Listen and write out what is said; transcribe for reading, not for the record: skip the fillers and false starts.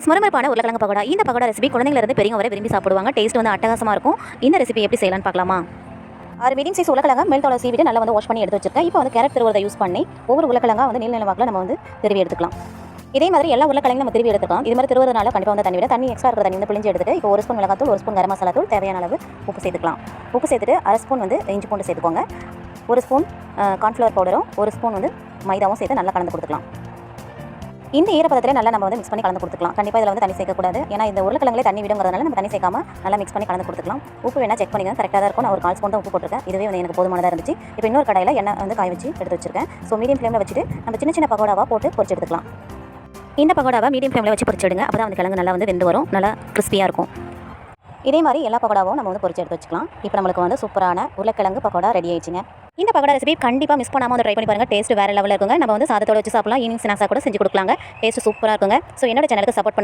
முறுமுறுப்பான உருளைக்கிழங்கு பக்கோடா. இந்த பக்கோடா ரெசிபி குழந்தைங்களிருந்து பெரியவங்க வரை விரும்பி சாப்பிடுவாங்க. டேஸ்ட் வந்து அட்டகாசமாக இருக்கும். இந்த ரெசிபி எப்படி செய்யலாம்னு பார்க்கலாமா? 6 மீடியம் சைஸ் உருளைக்கிழங்கு மேல் தோலை சீவிட்டு நல்லா வந்து வாஷ் பண்ணி எடுத்து வச்சிருக்கேன். இப்போ வந்து கேரட் திருவுறதை யூஸ் பண்ணி ஒவ்வொரு உருளைக்கிழங்கா வந்து நீல வாக்கில் நம்ம வந்து திருவி எடுத்துக்கலாம். இதே மாதிரி எல்லா உருளைக்கிழங்கும் நம்ம திருவி எடுத்துக்கலாம். இது மாதிரி திருவுறதுனால கண்டிப்பாக வந்து தண்ணி எக்ஸ்ட்ரா இருக்கிற தண்ணி வந்து பிழிஞ்சு எடுத்துட்டு இப்போ 1 ஸ்பூன் மிளகாத்தூள், 1 ஸ்பூன் கரம் மசாலா தூள், தேவையான அளவு உப்பு சேர்த்துக்கலாம். உப்பு சேர்த்துட்டு 1/2 ஸ்பூன் வந்து இஞ்சி பூண்டு சேர்த்துக்கோங்க. 1 ஸ்பூன் கார்ன்ஃப்ளவர் பவுடரும் 1 ஸ்பூன் வந்து மைதாவும் சேர்த்து நல்லா கலந்து கொடுத்துக்கலாம். இந்த ஈரப்பதத்தில் நல்லா நம்ம வந்து மிக்ஸ் பண்ணி கலந்து கொடுத்துக்கலாம். கண்டிப்பாக இதில் வந்து தண்ணி சேர்க்கக்கூடாது. ஏன்னா இந்த உருளைக்கிழங்குலே தண்ணி விடுங்கிறதுனால நம்ம தண்ணி சேர்க்காம நல்லா மிக்ஸ் பண்ணி கலந்து கொடுத்துக்கலாம். உப்பு வேணா செக் பண்ணிங்க, கரெக்டாக தான் இருக்கும். நான் ஒரு 1/4 ஸ்பூன் தான் உப்பு போட்டிருக்கேன். இதுவே வந்து எனக்கு போதுமானதாக இருந்துச்சு. இப்போ இன்னொரு கடாயில் எண்ணெய் வந்து காய வச்சு எடுத்து வச்சிருக்கேன். ஸோ மீடியம் ஃப்ளேமில் வச்சுட்டு நம்ம சின்ன சின்ன பக்கோடாவாக போட்டு பொரிச்சு எடுத்துக்கலாம். இந்த பக்கோடாவை மீடியம் ஃப்ளேமில் வச்சு பொரிச்சு எடுங்க. அப்போ தான் வந்து கிழங்கு நல்லா வந்து வெந்து வரும், நல்லா கிறிஸ்பியாக இருக்கும். இதே மாதிரி எல்லா பக்கோடாவும் நம்ம வந்து பொரிச்சு எடுத்து வச்சுக்கலாம். இப்போ நம்மளுக்கு வந்து சூப்பரான உருளைக்கிழங்கு பக்கோடா ரெடி ஆயிடுச்சுங்க. இந்த பக்கோடா ரெசிபி கண்டிப்பாக மிஸ் பண்ணாமல் வந்து ட்ரை பண்ணி பாருங்கள். டேஸ்ட் வேறு லெவலில் இருக்குங்க. நம்ம வந்து சாதத்தோட வச்சு சாப்பிடலாம். ஈவினிங் ஸ்நாக்ஸாக கூட செஞ்சு கொடுக்கலாங்க. டேஸ்ட் சூப்பராக இருக்குங்க. ஸோ என்னோட சேனலுக்கு சப்போர்ட் பண்ணுங்க.